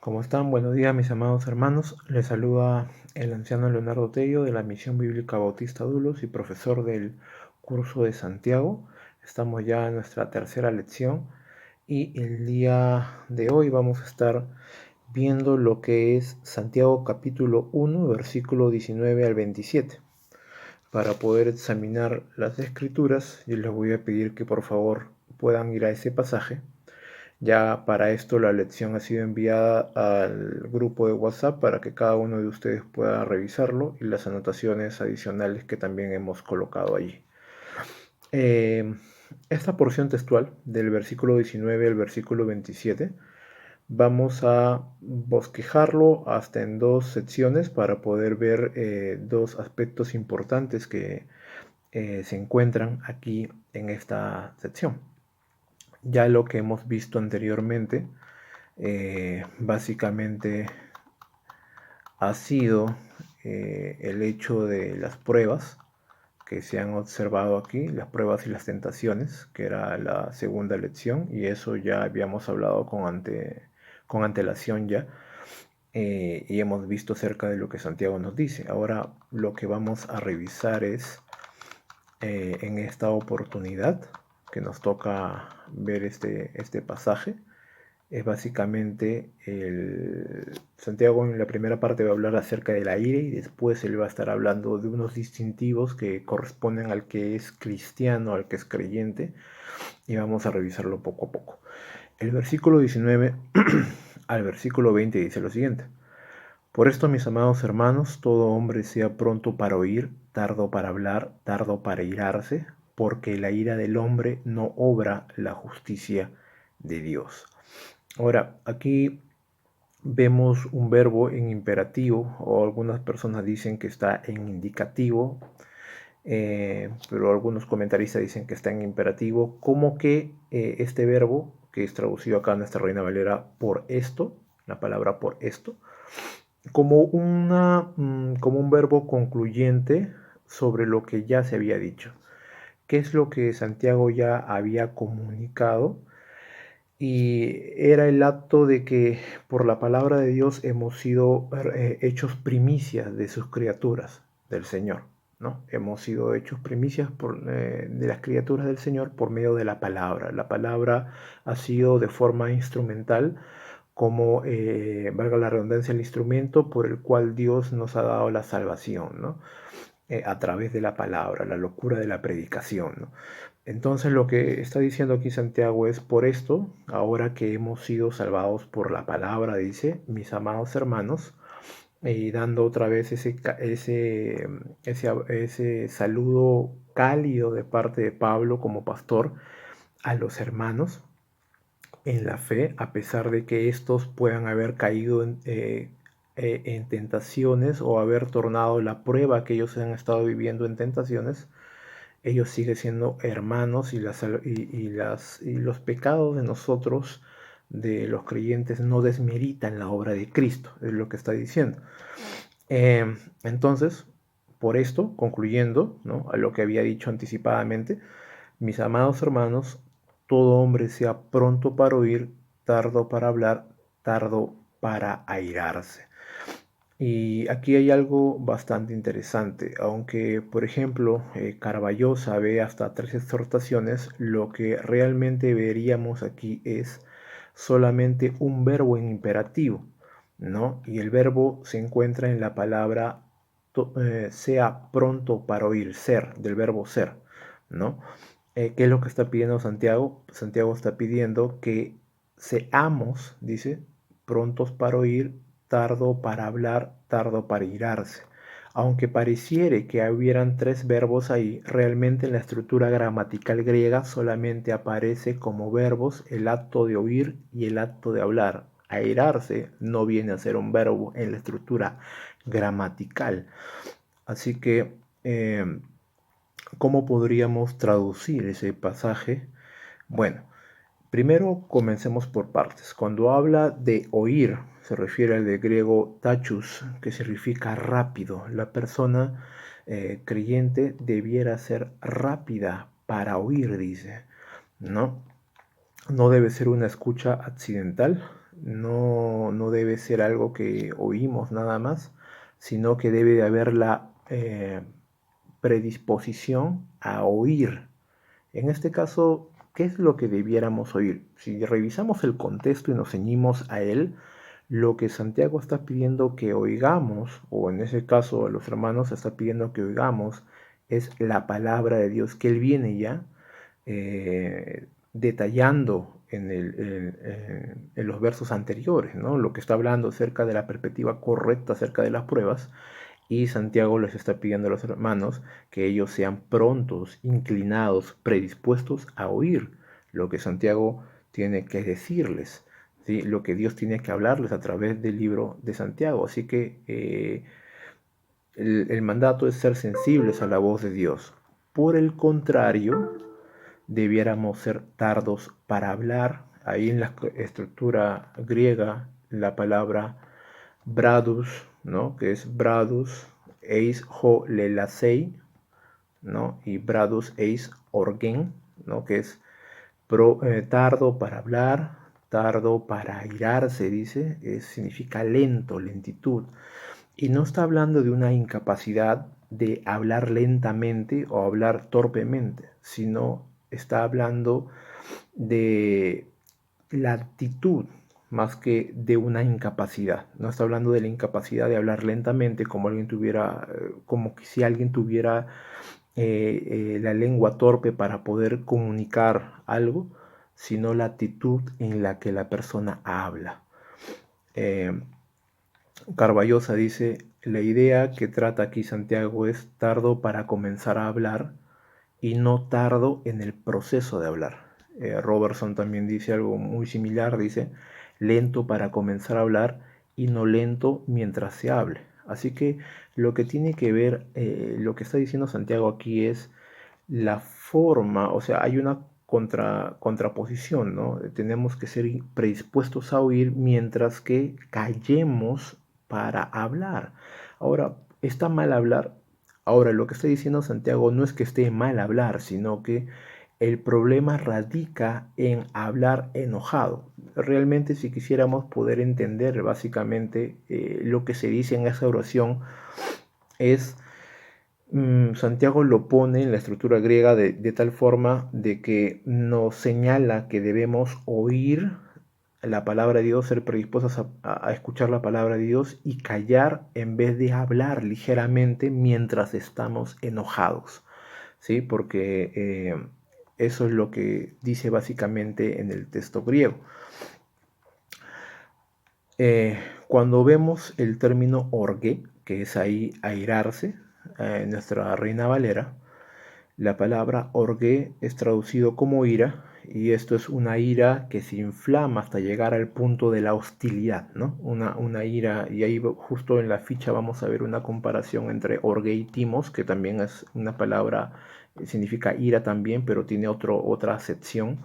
¿Cómo están? Buenos días, mis amados hermanos. Les saluda el anciano Leonardo Tello de la Misión Bíblica Bautista Dulos y profesor del curso de Santiago. Estamos ya en nuestra tercera lección y el día de hoy vamos a estar viendo lo que es Santiago capítulo 1, versículo 19 al 27. Para poder examinar las escrituras, yo les voy a pedir que por favor puedan ir a ese pasaje. Ya para esto la lección ha sido enviada al grupo de WhatsApp para que cada uno de ustedes pueda revisarlo y las anotaciones adicionales que también hemos colocado allí. Eh, Esta porción textual del versículo 19 al versículo 27 vamos a bosquejarlo hasta en dos secciones para poder ver dos aspectos importantes que se encuentran aquí en esta sección. Ya lo que hemos visto anteriormente básicamente ha sido el hecho de las pruebas que se han observado aquí, las pruebas y las tentaciones, que era la segunda lección, y eso ya habíamos hablado con antelación ya, y hemos visto acerca de lo que Santiago nos dice. Ahora lo que vamos a revisar es en esta oportunidad que nos toca ver este pasaje, es básicamente Santiago en la primera parte va a hablar acerca del aire y después él va a estar hablando de unos distintivos que corresponden al que es cristiano, al que es creyente, y vamos a revisarlo poco a poco. El versículo 19 al versículo 20 dice lo siguiente: Por esto, mis amados hermanos, todo hombre sea pronto para oír, tardo para hablar, tardo para irarse, porque la ira del hombre no obra la justicia de Dios. Ahora, aquí vemos un verbo en imperativo, o algunas personas dicen que está en indicativo, pero algunos comentaristas dicen que está en imperativo, como que este verbo, que es traducido acá en nuestra Reina Valera por esto, la palabra por esto, como un verbo concluyente sobre lo que ya se había dicho. ¿Qué es lo que Santiago ya había comunicado? Y era el acto de que por la palabra de Dios hemos sido hechos primicias de sus criaturas, del Señor, ¿no? Hemos sido hechos primicias de las criaturas del Señor por medio de la palabra. La palabra ha sido de forma instrumental, como, valga la redundancia, el instrumento por el cual Dios nos ha dado la salvación, ¿no? A través de la palabra, la locura de la predicación, ¿no? Entonces lo que está diciendo aquí Santiago es: por esto, ahora que hemos sido salvados por la palabra, dice, mis amados hermanos, y dando otra vez ese saludo cálido de parte de Pablo como pastor a los hermanos en la fe, a pesar de que estos puedan haber caído en tentaciones o haber tornado la prueba que ellos han estado viviendo en tentaciones. Ellos siguen siendo hermanos y los pecados de nosotros, de los creyentes, no desmeritan la obra de Cristo, es lo que está diciendo. Entonces, por esto, concluyendo, ¿no?, a lo que había dicho anticipadamente, mis amados hermanos, todo hombre sea pronto para oír, tardo para hablar, tardo para airarse. Y aquí hay algo bastante interesante, aunque por ejemplo Carballosa ve hasta tres exhortaciones, lo que realmente veríamos aquí es solamente un verbo en imperativo, ¿no? Y el verbo se encuentra en la palabra sea pronto para oír, ser, del verbo ser, ¿no? ¿Qué es lo que está pidiendo Santiago? Santiago está pidiendo que seamos, dice, prontos para oír, tardo para hablar, tardo para irarse. Aunque pareciere que hubieran tres verbos ahí, realmente en la estructura gramatical griega solamente aparece como verbos el acto de oír y el acto de hablar. Airarse no viene a ser un verbo en la estructura gramatical. Así que, ¿cómo podríamos traducir ese pasaje? Bueno, primero comencemos por partes. Cuando habla de oír, se refiere al de griego tachus, que significa rápido. La persona creyente debiera ser rápida para oír, dice, ¿no? No debe ser una escucha accidental, no debe ser algo que oímos nada más, sino que debe de haber la predisposición a oír. En este caso, ¿qué es lo que debiéramos oír? Si revisamos el contexto y nos ceñimos a él, lo que Santiago está pidiendo que oigamos, o en ese caso a los hermanos está pidiendo que oigamos, es la palabra de Dios, que él viene ya detallando en los versos anteriores, ¿no? Lo que está hablando acerca de la perspectiva correcta acerca de las pruebas, y Santiago les está pidiendo a los hermanos que ellos sean prontos, inclinados, predispuestos a oír lo que Santiago tiene que decirles, ¿sí? Lo que Dios tiene que hablarles a través del libro de Santiago. Así que el mandato es ser sensibles a la voz de Dios. Por el contrario, debiéramos ser tardos para hablar. Ahí en la estructura griega, la palabra bradus, ¿no? Que es bradus eis ho lelasei, ¿no? Y bradus eis orgen, ¿no? Que es tardo para hablar, tardo para airarse, dice, significa lento, lentitud. Y no está hablando de una incapacidad de hablar lentamente o hablar torpemente, sino está hablando de la actitud más que de una incapacidad. No está hablando de la incapacidad de hablar lentamente como alguien tuviera, como que si alguien tuviera la lengua torpe para poder comunicar algo, sino la actitud en la que la persona habla. Carballosa dice, la idea que trata aquí Santiago es tardo para comenzar a hablar y no tardo en el proceso de hablar. Robertson también dice algo muy similar, dice, lento para comenzar a hablar y no lento mientras se hable. Así que lo que tiene que ver, lo que está diciendo Santiago aquí es la forma, o sea, hay una contraposición, ¿no? Tenemos que ser predispuestos a oír mientras que callemos para hablar. Ahora, ¿está mal hablar? Ahora, lo que está diciendo Santiago no es que esté mal hablar, sino que el problema radica en hablar enojado. Realmente, si quisiéramos poder entender básicamente lo que se dice en esa oración, es Santiago lo pone en la estructura griega de tal forma de que nos señala que debemos oír la palabra de Dios, ser predispuestos a escuchar la palabra de Dios y callar en vez de hablar ligeramente mientras estamos enojados, ¿sí? Porque eso es lo que dice básicamente en el texto griego. Cuando vemos el término orgue, que es ahí airarse, en nuestra Reina Valera, la palabra orgue es traducido como ira, y esto es una ira que se inflama hasta llegar al punto de la hostilidad, ¿no? Una ira, y ahí justo en la ficha vamos a ver una comparación entre orgue y timos, que también es una palabra, significa ira también, pero tiene otra acepción,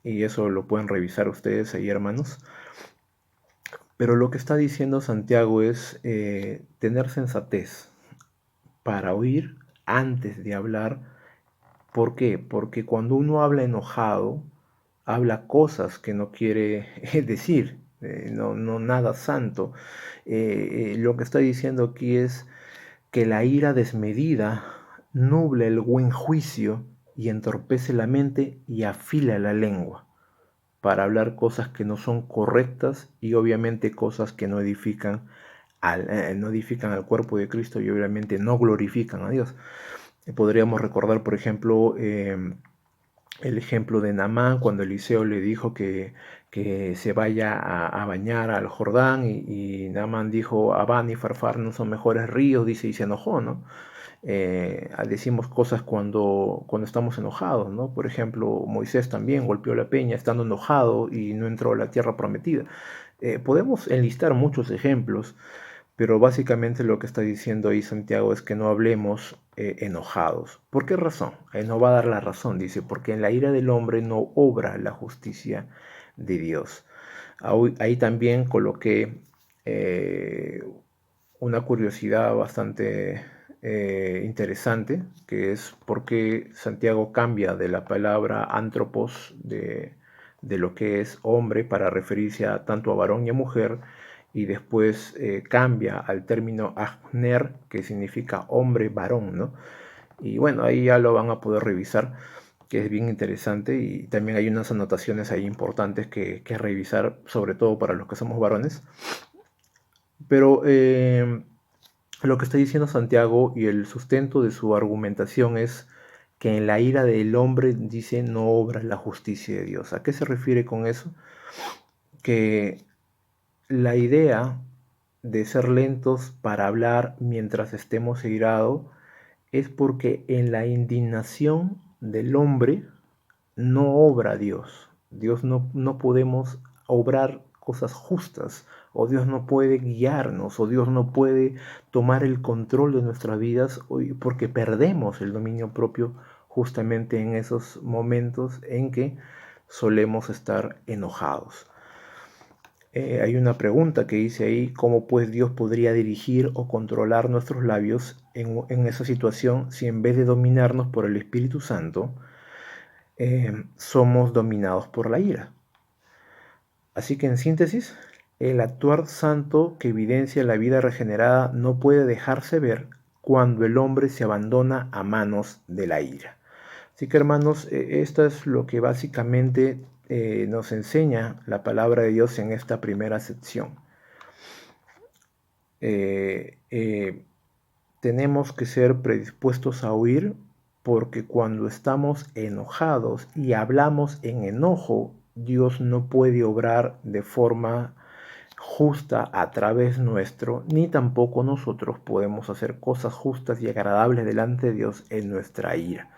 y eso lo pueden revisar ustedes ahí, hermanos. Pero lo que está diciendo Santiago es tener sensatez para oír antes de hablar. ¿Por qué? Porque cuando uno habla enojado, habla cosas que no quiere decir, no nada santo. Lo que está diciendo aquí es que la ira desmedida nubla el buen juicio y entorpece la mente y afila la lengua para hablar cosas que no son correctas y obviamente cosas que no edifican al cuerpo de Cristo y obviamente no glorifican a Dios. Podríamos recordar, por ejemplo, el ejemplo de Naamán cuando Eliseo le dijo que se vaya a bañar al Jordán y Naamán dijo, Abán y Farfar no son mejores ríos, dice, y se enojó, ¿no? Decimos cosas cuando estamos enojados, ¿no? Por ejemplo, Moisés también golpeó la peña estando enojado y no entró a la tierra prometida. Podemos enlistar muchos ejemplos, pero básicamente lo que está diciendo ahí Santiago es que no hablemos enojados. ¿Por qué razón? No va a dar la razón, dice, porque en la ira del hombre no obra la justicia de Dios. Ahí también coloqué una curiosidad bastante interesante, que es por qué Santiago cambia de la palabra antropos de lo que es hombre para referirse a tanto a varón y a mujer, y después cambia al término Agner, que significa hombre varón, ¿no? Y bueno, ahí ya lo van a poder revisar, que es bien interesante, y también hay unas anotaciones ahí importantes que revisar, sobre todo para los que somos varones. Pero lo que está diciendo Santiago y el sustento de su argumentación es que en la ira del hombre, dice, no obra la justicia de Dios. ¿A qué se refiere con eso? Que la idea de ser lentos para hablar mientras estemos airados es porque en la indignación del hombre no obra Dios. Dios no podemos obrar cosas justas, o Dios no puede guiarnos, o Dios no puede tomar el control de nuestras vidas, porque perdemos el dominio propio justamente en esos momentos en que solemos estar enojados. Hay una pregunta que dice ahí, ¿cómo pues Dios podría dirigir o controlar nuestros labios en esa situación si en vez de dominarnos por el Espíritu Santo, somos dominados por la ira? Así que en síntesis, el actuar santo que evidencia la vida regenerada no puede dejarse ver cuando el hombre se abandona a manos de la ira. Así que hermanos, esto es lo que básicamente nos enseña la palabra de Dios en esta primera sección. Tenemos que ser predispuestos a oír, porque cuando estamos enojados y hablamos en enojo, Dios no puede obrar de forma justa a través nuestro, ni tampoco nosotros podemos hacer cosas justas y agradables delante de Dios en nuestra ira.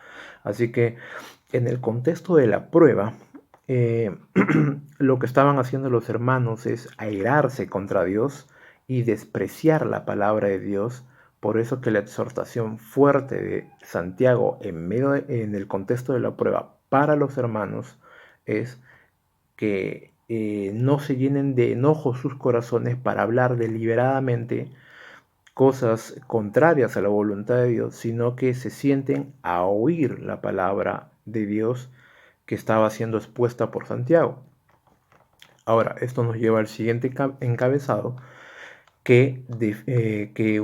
Así que en el contexto de la prueba, lo que estaban haciendo los hermanos es airarse contra Dios y despreciar la palabra de Dios. Por eso que la exhortación fuerte de Santiago en el contexto de la prueba para los hermanos es que no se llenen de enojo sus corazones para hablar deliberadamente cosas contrarias a la voluntad de Dios, sino que se sienten a oír la palabra de Dios que estaba siendo expuesta por Santiago. Ahora, esto nos lleva al siguiente encabezado que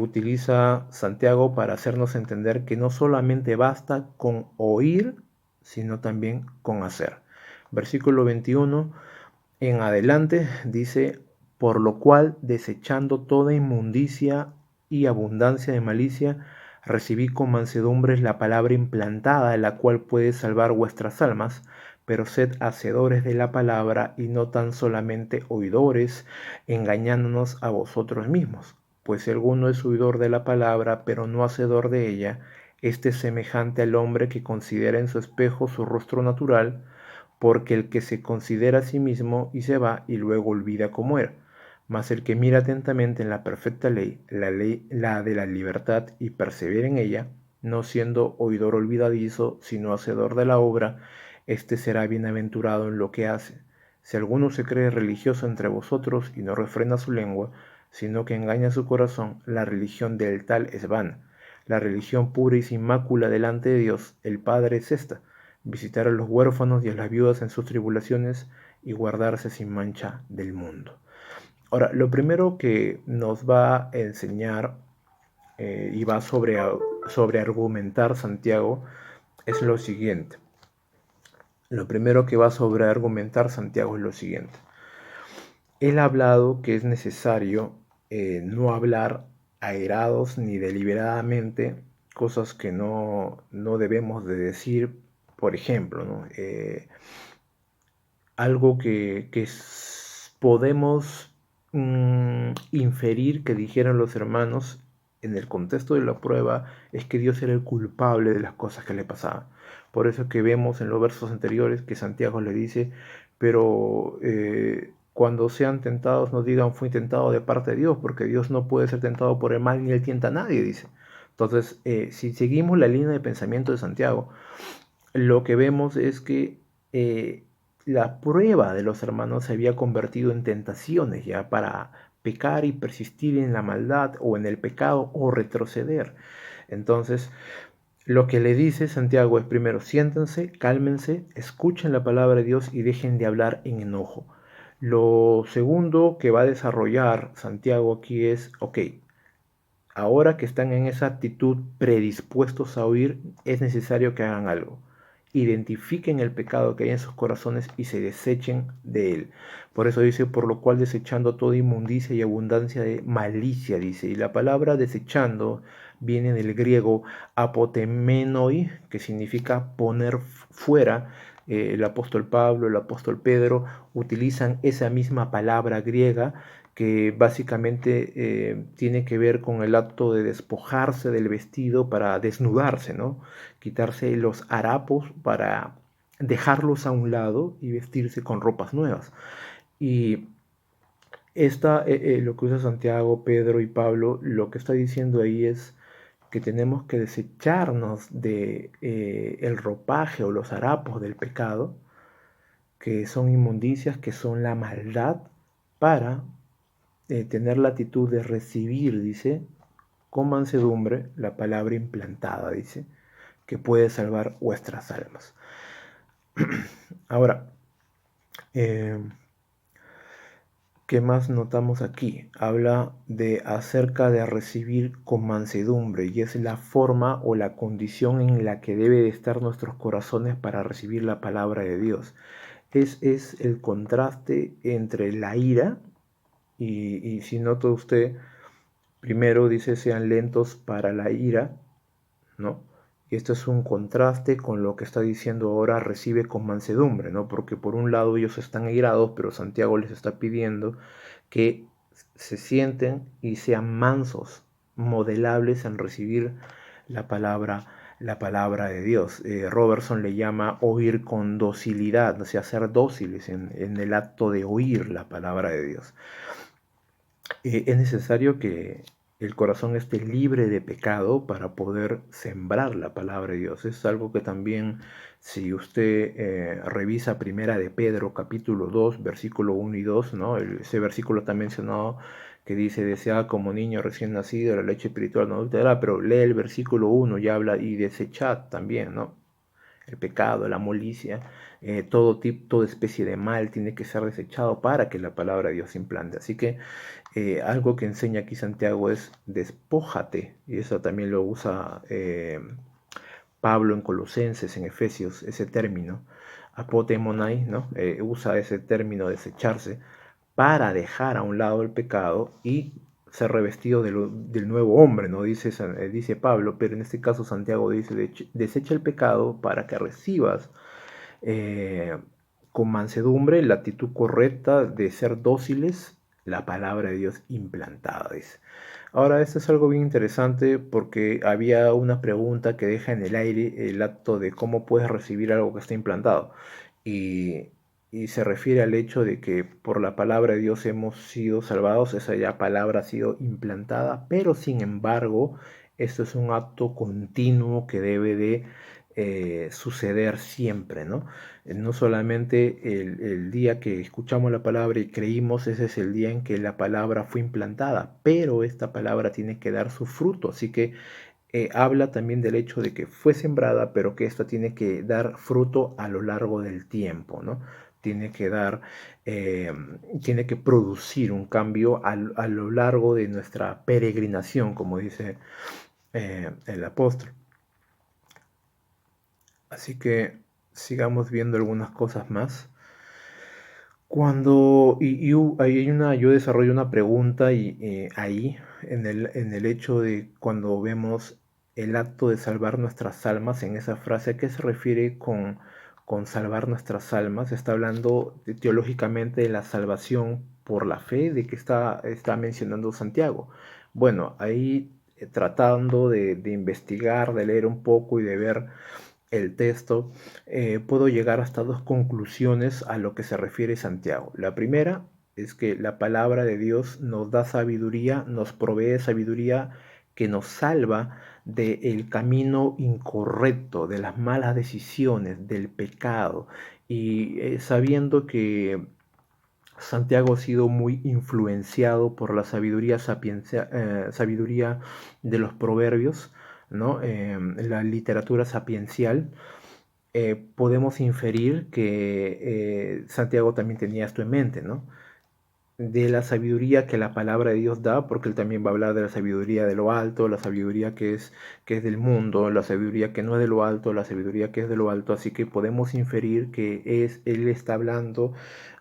utiliza Santiago para hacernos entender que no solamente basta con oír, sino también con hacer. Versículo 21 en adelante dice, por lo cual, desechando toda inmundicia y abundancia de malicia, recibí con mansedumbre la palabra implantada, la cual puede salvar vuestras almas, pero sed hacedores de la palabra y no tan solamente oidores, engañándonos a vosotros mismos. Pues si alguno es oidor de la palabra, pero no hacedor de ella, este es semejante al hombre que considera en su espejo su rostro natural, porque el que se considera a sí mismo y se va y luego olvida cómo era. Mas el que mira atentamente en la perfecta ley, la de la libertad, y persevera en ella, no siendo oidor olvidadizo, sino hacedor de la obra, éste será bienaventurado en lo que hace. Si alguno se cree religioso entre vosotros y no refrena su lengua, sino que engaña su corazón, la religión del tal es vana. La religión pura y sin mácula delante de Dios, el Padre, es esta: visitar a los huérfanos y a las viudas en sus tribulaciones y guardarse sin mancha del mundo. Ahora, lo primero que nos va a enseñar y va sobre argumentar Santiago es lo siguiente. Lo primero que va sobre argumentar Santiago es lo siguiente. Él ha hablado que es necesario no hablar airados ni deliberadamente cosas que no debemos de decir. Por ejemplo, ¿no? Algo que podemos inferir que dijeron los hermanos en el contexto de la prueba es que Dios era el culpable de las cosas que le pasaban. Por eso que vemos en los versos anteriores que Santiago le dice, pero cuando sean tentados no digan fui tentado de parte de Dios, porque Dios no puede ser tentado por el mal ni él tienta a nadie, dice. Entonces, si seguimos la línea de pensamiento de Santiago, lo que vemos es que la prueba de los hermanos se había convertido en tentaciones ya para pecar y persistir en la maldad o en el pecado o retroceder. Entonces, Lo que le dice Santiago es primero, siéntense, cálmense, escuchen la palabra de Dios y dejen de hablar en enojo. Lo segundo que va a desarrollar Santiago aquí es, ok, ahora que están en esa actitud predispuestos a oír, es necesario que hagan algo. Identifiquen el pecado que hay en sus corazones y se desechen de él. Por eso dice, por lo cual desechando toda inmundicia y abundancia de malicia, dice. Y la palabra desechando viene del griego apotemenoi, que significa poner fuera. El apóstol Pablo, el apóstol Pedro utilizan esa misma palabra griega que básicamente tiene que ver con el acto de despojarse del vestido para desnudarse, ¿no? Quitarse los harapos para dejarlos a un lado y vestirse con ropas nuevas. Y lo que usa Santiago, Pedro y Pablo, lo que está diciendo ahí es que tenemos que desecharnos de el ropaje o los harapos del pecado, que son inmundicias, que son la maldad, para tener la actitud de recibir, dice, con mansedumbre la palabra implantada, dice, que puede salvar vuestras almas. Ahora, eh, ¿qué más notamos aquí? Habla de acerca de recibir con mansedumbre y es la forma o la condición en la que debe de estar nuestros corazones para recibir la palabra de Dios. Es el contraste entre la ira y si nota usted, primero dice sean lentos para la ira, ¿no? Y esto es un contraste con lo que está diciendo ahora recibe con mansedumbre, ¿no? Porque por un lado ellos están irados, pero Santiago les está pidiendo que se sienten y sean mansos, modelables en recibir la palabra, la palabra de Dios. Robertson le llama oír con docilidad, o sea, ser dóciles en el acto de oír la palabra de Dios. Es necesario que el corazón esté libre de pecado para poder sembrar la palabra de Dios. Es algo que también, si usted revisa Primera de Pedro, capítulo 2, versículo 1 y 2, ¿no? Ese versículo está mencionado que dice, desead como niño recién nacido la leche espiritual no adulterada, pero lee el versículo 1 y habla, y desechad también, ¿no? El pecado, la molicia, todo tipo, toda especie de mal tiene que ser desechado para que la palabra de Dios se implante. Así que algo que enseña aquí Santiago es despójate, y eso también lo usa Pablo en Colosenses, en Efesios, ese término, apotemonai, ¿no? Usa ese término desecharse para dejar a un lado el pecado y ser revestido del nuevo hombre, ¿no? Dice Pablo, pero en este caso Santiago dice, desecha el pecado para que recibas eh, con mansedumbre la actitud correcta de ser dóciles, la palabra de Dios implantada, dice. Ahora, esto es algo bien interesante porque había una pregunta que deja en el aire el acto de cómo puedes recibir algo que está implantado. Y, y se refiere al hecho de que por la palabra de Dios hemos sido salvados, esa ya palabra ha sido implantada, pero sin embargo, esto es un acto continuo que debe de suceder siempre, ¿no? No solamente el día que escuchamos la palabra y creímos, ese es el día en que la palabra fue implantada, pero esta palabra tiene que dar su fruto, así que habla también del hecho de que fue sembrada, pero que esta tiene que dar fruto a lo largo del tiempo, ¿no? Tiene que dar, eh, tiene que producir un cambio a lo largo de nuestra peregrinación, como dice el apóstol. Así que sigamos viendo algunas cosas más. Yo desarrollo una pregunta ahí en el hecho de cuando vemos el acto de salvar nuestras almas, en esa frase, ¿a qué se refiere con salvar nuestras almas? Está hablando teológicamente de la salvación por la fe, de que está mencionando Santiago. Bueno, ahí tratando de investigar, de leer un poco y de ver el texto, puedo llegar hasta dos conclusiones a lo que se refiere Santiago. La primera es que la palabra de Dios nos da sabiduría, nos provee sabiduría que nos salva del camino incorrecto, de las malas decisiones, del pecado. Y sabiendo que Santiago ha sido muy influenciado por la sabiduría de los proverbios, ¿no? La literatura sapiencial, podemos inferir que Santiago también tenía esto en mente, ¿no? De la sabiduría que la palabra de Dios da, porque él también va a hablar de la sabiduría de lo alto, la sabiduría que es del mundo, la sabiduría que no es de lo alto, la sabiduría que es de lo alto, así que podemos inferir que él está hablando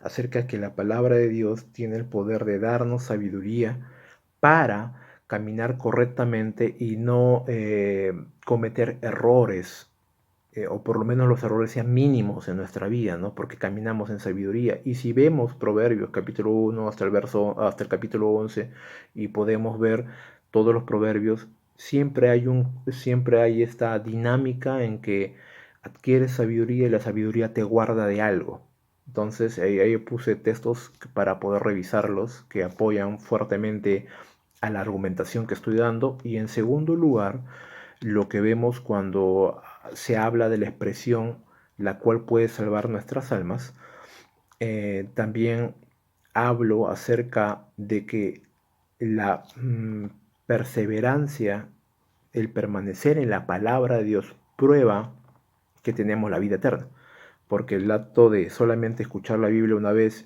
acerca de que la palabra de Dios tiene el poder de darnos sabiduría para caminar correctamente y no cometer errores, o por lo menos los errores sean mínimos en nuestra vida, ¿no? Porque caminamos en sabiduría. Y si vemos Proverbios capítulo 1 hasta el capítulo 11 y podemos ver todos los proverbios, siempre hay esta dinámica en que adquieres sabiduría y la sabiduría te guarda de algo. Entonces ahí puse textos para poder revisarlos que apoyan fuertemente a la argumentación que estoy dando. Y en segundo lugar, lo que vemos cuando se habla de la expresión la cual puede salvar nuestras almas, también hablo acerca de que la perseverancia, el permanecer en la palabra de Dios, prueba que tenemos la vida eterna. Porque el acto de solamente escuchar la Biblia una vez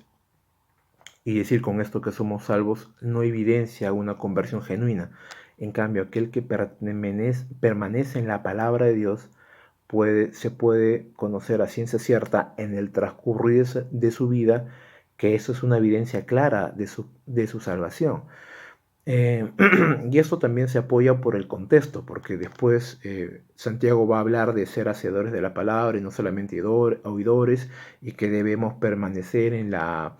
y decir con esto que somos salvos no evidencia una conversión genuina. En cambio, aquel que permanece en la palabra de Dios se puede conocer a ciencia cierta en el transcurrir de su vida que eso es una evidencia clara de su salvación. Y esto también se apoya por el contexto, porque después Santiago va a hablar de ser hacedores de la palabra y no solamente oidores, y que debemos permanecer en la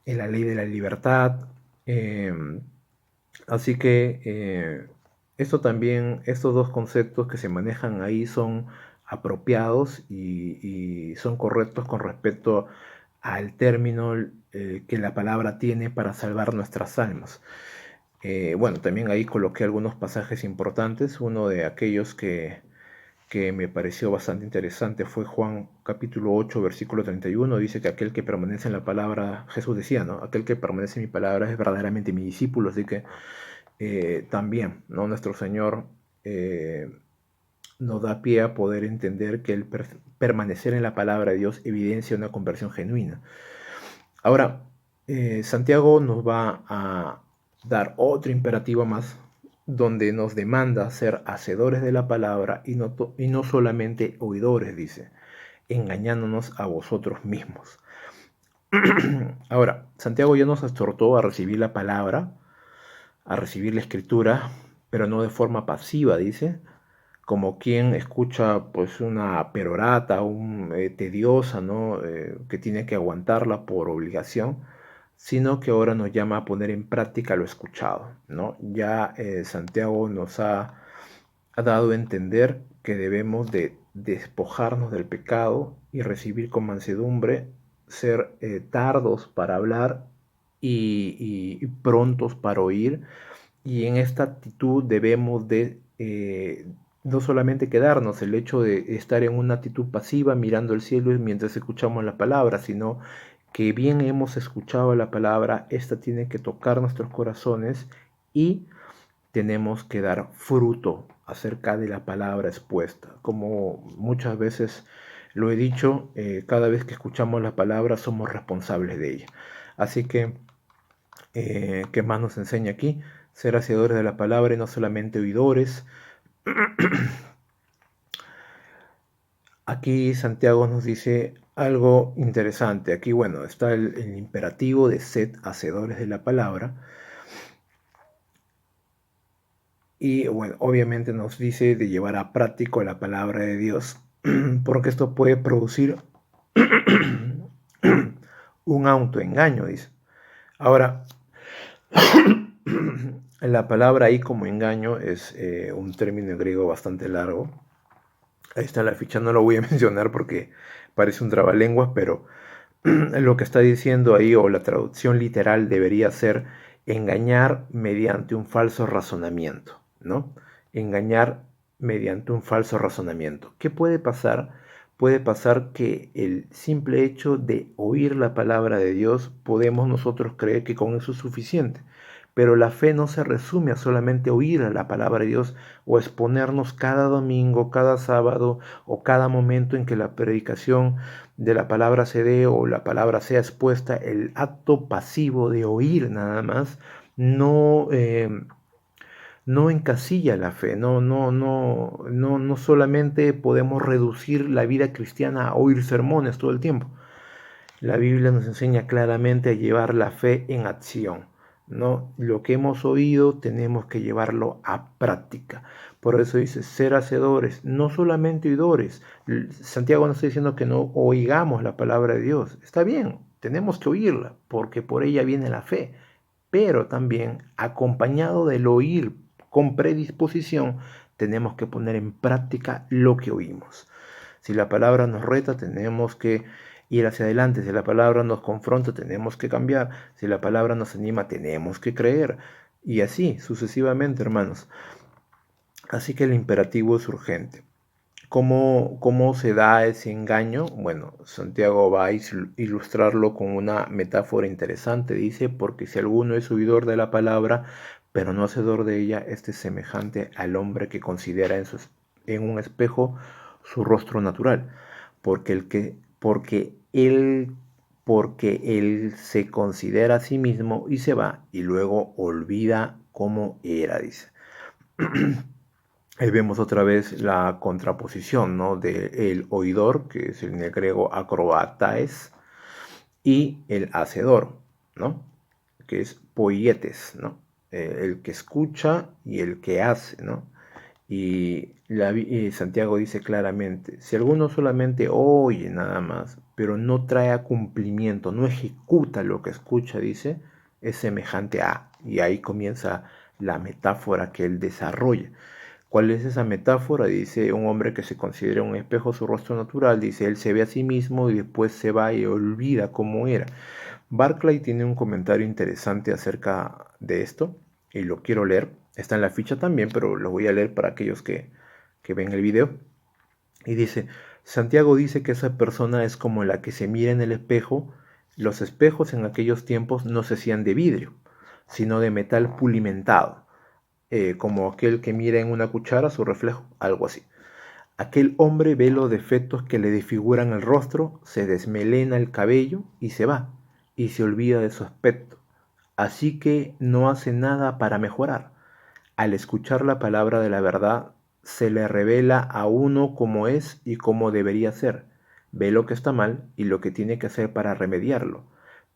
ley de la libertad. Eh, Así que estos dos conceptos que se manejan ahí son apropiados y son correctos con respecto al término que la palabra tiene para salvar nuestras almas. Bueno, también ahí coloqué algunos pasajes importantes. Uno de aquellos que me pareció bastante interesante fue Juan capítulo 8, versículo 31. Dice que aquel que permanece en la palabra, Jesús decía, ¿no? Aquel que permanece en mi palabra es verdaderamente mi discípulo. Así que también, ¿no? Nuestro Señor nos da pie a poder entender que el permanecer en la palabra de Dios evidencia una conversión genuina. Ahora, Santiago nos va a dar otro imperativo más, donde nos demanda ser hacedores de la palabra y no solamente oidores, dice, engañándonos a vosotros mismos. Ahora, Santiago ya nos exhortó a recibir la palabra, a recibir la escritura, pero no de forma pasiva, dice, como quien escucha pues una perorata, tediosa, ¿no? Que tiene que aguantarla por obligación, sino que ahora nos llama a poner en práctica lo escuchado, ¿no? Ya Santiago ha dado a entender que debemos de despojarnos del pecado y recibir con mansedumbre, ser tardos para hablar y prontos para oír, y en esta actitud debemos de no solamente quedarnos el hecho de estar en una actitud pasiva mirando el cielo mientras escuchamos la palabra, sino que bien hemos escuchado la palabra, esta tiene que tocar nuestros corazones y tenemos que dar fruto acerca de la palabra expuesta. Como muchas veces lo he dicho, cada vez que escuchamos la palabra somos responsables de ella. Así que ¿qué más nos enseña aquí? Ser hacedores de la palabra y no solamente oidores. Aquí Santiago nos dice algo interesante. Aquí, bueno, está el imperativo de sed hacedores de la palabra. Y bueno, obviamente nos dice de llevar a práctico la palabra de Dios, porque esto puede producir un autoengaño, dice. Ahora, la palabra ahí como engaño es un término griego bastante largo. Ahí está la ficha, no lo voy a mencionar porque parece un trabalenguas, pero lo que está diciendo ahí, o la traducción literal, debería ser engañar mediante un falso razonamiento, ¿no? Engañar mediante un falso razonamiento. ¿Qué puede pasar? Puede pasar que el simple hecho de oír la palabra de Dios podemos nosotros creer que con eso es suficiente. Pero la fe no se resume a solamente oír la palabra de Dios o exponernos cada domingo, cada sábado o cada momento en que la predicación de la palabra se dé o la palabra sea expuesta. El acto pasivo de oír nada más no, no encasilla la fe. No solamente podemos reducir la vida cristiana a oír sermones todo el tiempo. La Biblia nos enseña claramente a llevar la fe en acción, ¿no? Lo que hemos oído tenemos que llevarlo a práctica. Por eso dice, ser hacedores, no solamente oidores. Santiago no está diciendo que no oigamos la palabra de Dios. Está bien, tenemos que oírla, porque por ella viene la fe. Pero también, acompañado del oír con predisposición, tenemos que poner en práctica lo que oímos. Si la palabra nos reta, tenemos que ir hacia adelante. Si la palabra nos confronta, tenemos que cambiar. Si la palabra nos anima, tenemos que creer. Y así sucesivamente, hermanos. Así que el imperativo es urgente. ¿Cómo se da ese engaño? Bueno, Santiago va a ilustrarlo con una metáfora interesante. Dice, porque si alguno es oidor de la palabra, pero no hacedor de ella, este es semejante al hombre que considera en un espejo su rostro natural, porque él se considera a sí mismo y se va y luego olvida cómo era, dice. Ahí vemos otra vez la contraposición, ¿no? De el oidor, que es en el griego acrobatáes, y el hacedor, ¿no? Que es poietes, ¿no? El que escucha y el que hace, ¿no? Y Santiago dice claramente, si alguno solamente oye nada más, pero no trae a cumplimiento, no ejecuta lo que escucha, dice, es semejante a, y ahí comienza la metáfora que él desarrolla. ¿Cuál es esa metáfora? Dice un hombre que se considera un espejo su rostro natural, dice, él se ve a sí mismo y después se va y olvida cómo era. Barclay tiene un comentario interesante acerca de esto y lo quiero leer. Está en la ficha también, pero lo voy a leer para aquellos que ven el video. Y dice, Santiago dice que esa persona es como la que se mira en el espejo. Los espejos en aquellos tiempos no se hacían de vidrio, sino de metal pulimentado, como aquel que mira en una cuchara su reflejo, algo así. Aquel hombre ve los defectos que le desfiguran el rostro, se desmelena el cabello y se va, y se olvida de su aspecto. Así que no hace nada para mejorar. Al escuchar la palabra de la verdad, se le revela a uno cómo es y cómo debería ser. Ve lo que está mal y lo que tiene que hacer para remediarlo.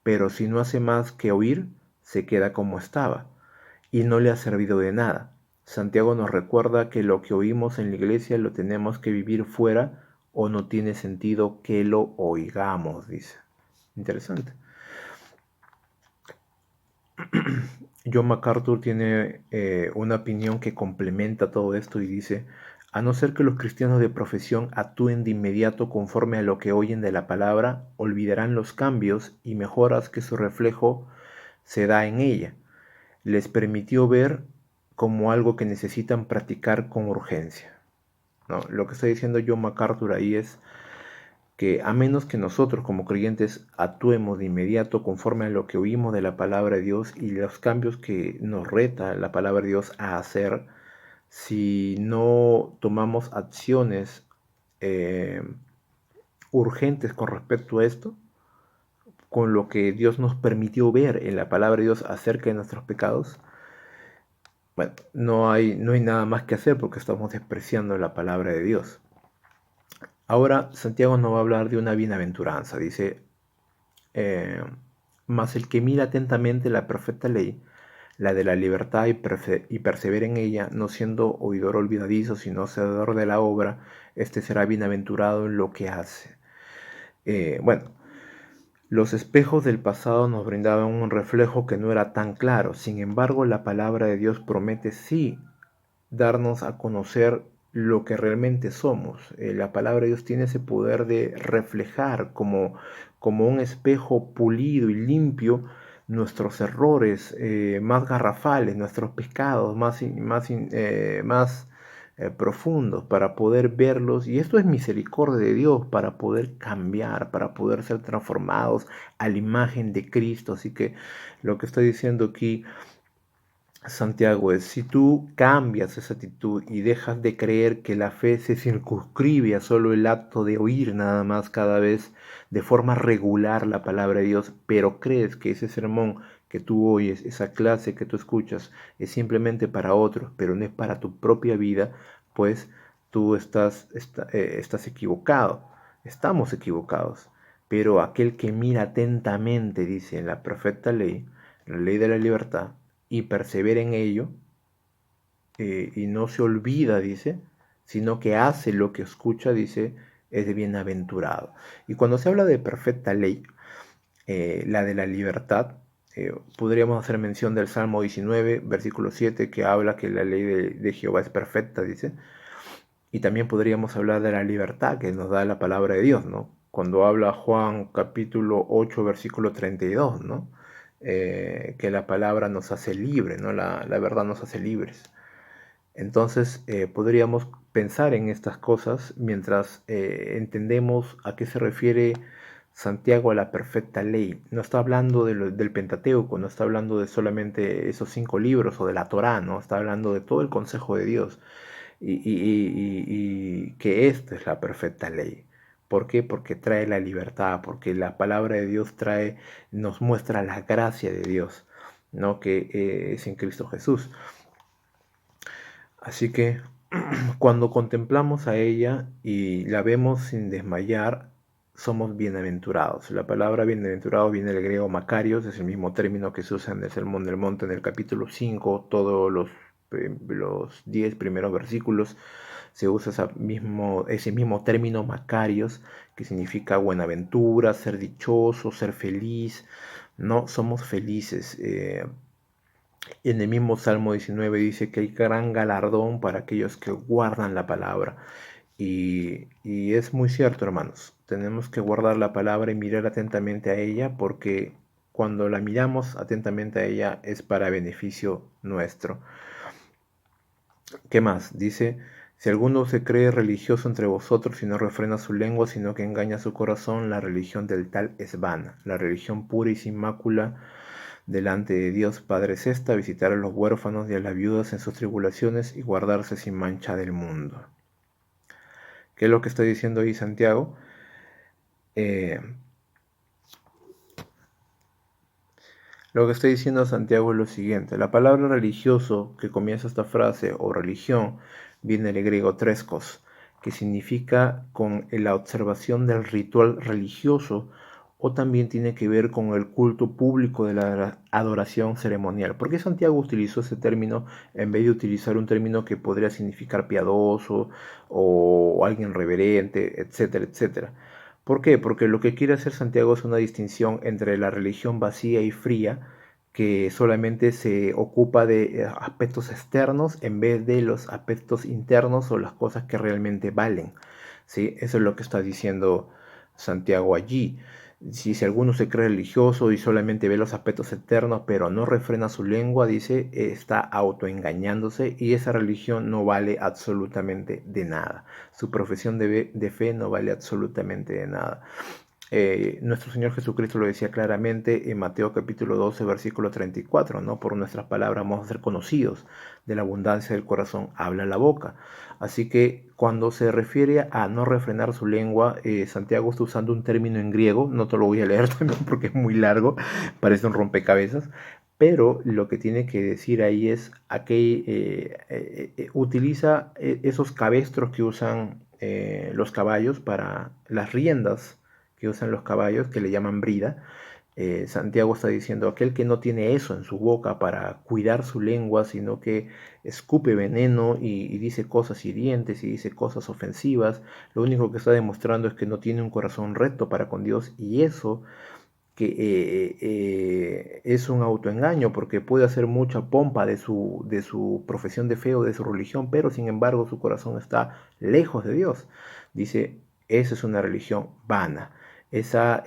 Pero si no hace más que oír, se queda como estaba y no le ha servido de nada. Santiago nos recuerda que lo que oímos en la iglesia lo tenemos que vivir fuera o no tiene sentido que lo oigamos, dice. Interesante. John MacArthur tiene una opinión que complementa todo esto y dice, a no ser que los cristianos de profesión actúen de inmediato conforme a lo que oyen de la palabra, olvidarán los cambios y mejoras que su reflejo se da en ella. Les permitió ver como algo que necesitan practicar con urgencia, ¿no? Lo que está diciendo John MacArthur ahí es que a menos que nosotros como creyentes actuemos de inmediato conforme a lo que oímos de la palabra de Dios y los cambios que nos reta la palabra de Dios a hacer, si no tomamos acciones eh, urgentes con respecto a esto, con lo que Dios nos permitió ver en la palabra de Dios acerca de nuestros pecados, bueno, no hay nada más que hacer porque estamos despreciando la palabra de Dios. Ahora Santiago nos va a hablar de una bienaventuranza. Dice, mas el que mira atentamente la perfecta ley, la de la libertad y persevera en ella, no siendo oidor olvidadizo, sino hacedor de la obra, este será bienaventurado en lo que hace. Bueno, los espejos del pasado nos brindaban un reflejo que no era tan claro. Sin embargo, la palabra de Dios promete sí darnos a conocer lo que realmente somos. La palabra de Dios tiene ese poder de reflejar como un espejo pulido y limpio nuestros errores más garrafales, nuestros pecados más profundos para poder verlos. Y esto es misericordia de Dios para poder cambiar, para poder ser transformados a la imagen de Cristo. Así que lo que estoy diciendo aquí Santiago, es si tú cambias esa actitud y dejas de creer que la fe se circunscribe a solo el acto de oír nada más cada vez de forma regular la palabra de Dios, pero crees que ese sermón que tú oyes, esa clase que tú escuchas, es simplemente para otros, pero no es para tu propia vida, pues tú estás equivocado. Estamos equivocados. Pero aquel que mira atentamente, dice en la perfecta ley, la ley de la libertad, y persevera en ello, y no se olvida, dice, sino que hace lo que escucha, dice, es de bienaventurado. Y cuando se habla de perfecta ley, la de la libertad, podríamos hacer mención del Salmo 19, versículo 7, que habla que la ley de Jehová es perfecta, dice. Y también podríamos hablar de la libertad que nos da la palabra de Dios, ¿no? Cuando habla Juan capítulo 8, versículo 32, ¿no? Que la palabra nos hace libre, ¿no? La verdad nos hace libres. Entonces podríamos pensar en estas cosas mientras entendemos a qué se refiere Santiago a la perfecta ley. No está hablando del Pentateuco, no está hablando de solamente esos 5 libros o de la Torá, ¿no? Está hablando de todo el consejo de Dios y que esta es la perfecta ley. ¿Por qué? Porque trae la libertad, porque la palabra de Dios nos muestra la gracia de Dios, ¿no? Que es en Cristo Jesús. Así que cuando contemplamos a ella y la vemos sin desmayar, somos bienaventurados. La palabra bienaventurado viene del griego Macarios, es el mismo término que se usa en el Sermón del Monte en el capítulo 5, todos los 10 primeros versículos se usa ese mismo término Macarios, que significa buenaventura, ser dichoso, ser feliz. No somos felices. En el mismo Salmo 19 dice que hay gran galardón para aquellos que guardan la palabra. Y es muy cierto, hermanos. Tenemos que guardar la palabra y mirar atentamente a ella porque cuando la miramos atentamente a ella es para beneficio nuestro. ¿Qué más? Dice, si alguno se cree religioso entre vosotros y no refrena su lengua, sino que engaña su corazón, la religión del tal es vana. La religión pura y sin mácula delante de Dios Padre es esta, visitar a los huérfanos y a las viudas en sus tribulaciones y guardarse sin mancha del mundo. ¿Qué es lo que está diciendo ahí Santiago? Eh, lo que está diciendo Santiago es lo siguiente. La palabra religioso que comienza esta frase, o religión, viene del griego treskos, que significa con la observación del ritual religioso, o también tiene que ver con el culto público de la adoración ceremonial. ¿Por qué Santiago utilizó ese término en vez de utilizar un término que podría significar piadoso o alguien reverente, etcétera, etcétera? ¿Por qué? Porque lo que quiere hacer Santiago es una distinción entre la religión vacía y fría, que solamente se ocupa de aspectos externos en vez de los aspectos internos o las cosas que realmente valen. ¿Sí? Eso es lo que está diciendo Santiago allí. Si alguno se cree religioso y solamente ve los aspectos externos, pero no refrena su lengua, dice, está autoengañándose y esa religión no vale absolutamente de nada. Su profesión de fe no vale absolutamente de nada. Nuestro Señor Jesucristo lo decía claramente en Mateo capítulo 12, versículo 34, ¿no? Por nuestras palabras vamos a ser conocidos, de la abundancia del corazón habla la boca. Así que cuando se refiere a no refrenar su lengua, Santiago está usando un término en griego, no te lo voy a leer también porque es muy largo, parece un rompecabezas, pero lo que tiene que decir ahí es a que utiliza esos cabestros que usan los caballos para las riendas que usan los caballos, que le llaman brida. Santiago está diciendo, aquel que no tiene eso en su boca para cuidar su lengua, sino que escupe veneno y dice cosas hirientes y dice cosas ofensivas, lo único que está demostrando es que no tiene un corazón recto para con Dios y eso que es un autoengaño porque puede hacer mucha pompa de su profesión de fe o de su religión, pero sin embargo su corazón está lejos de Dios. Dice, esa es una religión vana. Esa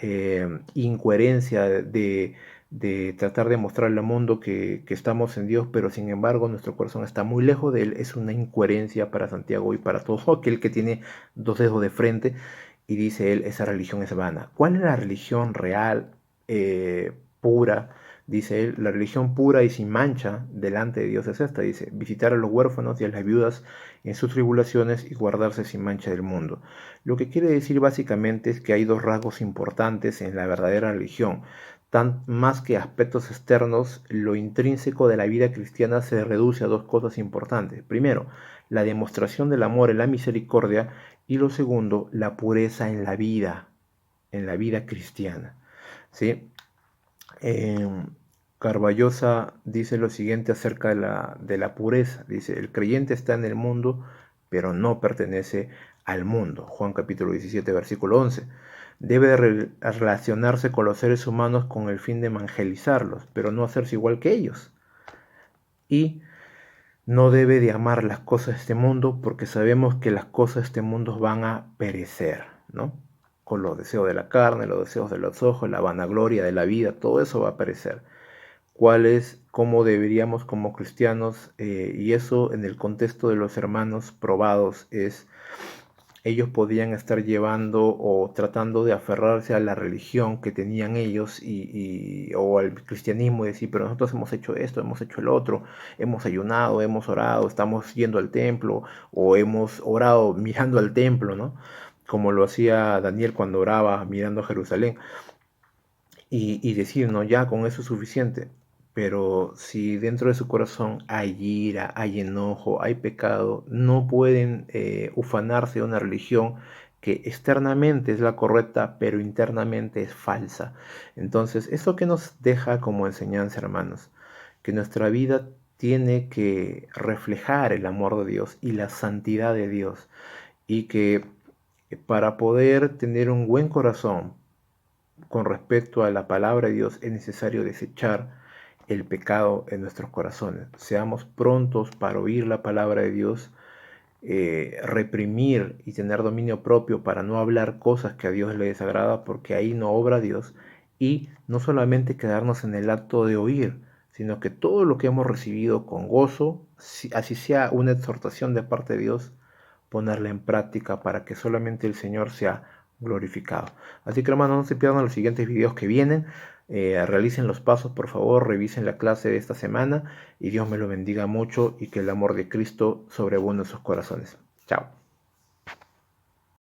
incoherencia de tratar de mostrarle al mundo que estamos en Dios, pero sin embargo nuestro corazón está muy lejos de Él, es una incoherencia para Santiago y para todo aquel que tiene 2 dedos de frente y dice él, esa religión es vana. ¿Cuál es la religión real, pura, Dice él, la religión pura y sin mancha delante de Dios es esta. Dice, visitar a los huérfanos y a las viudas en sus tribulaciones y guardarse sin mancha del mundo. Lo que quiere decir básicamente es que hay dos rasgos importantes en la verdadera religión. Tan más que aspectos externos, lo intrínseco de la vida cristiana se reduce a dos cosas importantes. Primero, la demostración del amor en la misericordia y lo segundo, la pureza en la vida cristiana. ¿Sí? Eh, Carballosa dice lo siguiente acerca de la pureza. Dice, el creyente está en el mundo, pero no pertenece al mundo. Juan capítulo 17, versículo 11. Debe relacionarse con los seres humanos con el fin de evangelizarlos, pero no hacerse igual que ellos. Y no debe de amar las cosas de este mundo porque sabemos que las cosas de este mundo van a perecer, ¿no? Con los deseos de la carne, los deseos de los ojos, la vanagloria de la vida, todo eso va a perecer. ¿Cuál es, cómo deberíamos como cristianos, y eso en el contexto de los hermanos probados es ellos podían estar llevando o tratando de aferrarse a la religión que tenían ellos o al cristianismo y decir, pero nosotros hemos hecho esto, hemos hecho el otro, hemos ayunado, hemos orado, estamos yendo al templo o hemos orado mirando al templo, ¿no? Como lo hacía Daniel cuando oraba mirando a Jerusalén y decir, no, ya con eso es suficiente. Pero si dentro de su corazón hay ira, hay enojo, hay pecado, no pueden ufanarse de una religión que externamente es la correcta, pero internamente es falsa. Entonces, ¿eso que nos deja como enseñanza, hermanos? Que nuestra vida tiene que reflejar el amor de Dios y la santidad de Dios. Y que para poder tener un buen corazón, con respecto a la palabra de Dios es necesario desechar el pecado en nuestros corazones. Seamos prontos para oír la palabra de Dios, reprimir y tener dominio propio para no hablar cosas que a Dios le desagrada, porque ahí no obra Dios. Y no solamente quedarnos en el acto de oír, sino que todo lo que hemos recibido con gozo, así sea una exhortación de parte de Dios, ponerla en práctica para que solamente el Señor sea glorificado. Así que hermanos, no se pierdan los siguientes videos que vienen. Realicen los pasos, por favor, revisen la clase de esta semana y Dios me lo bendiga mucho y que el amor de Cristo sobreabunde en sus corazones. Chao.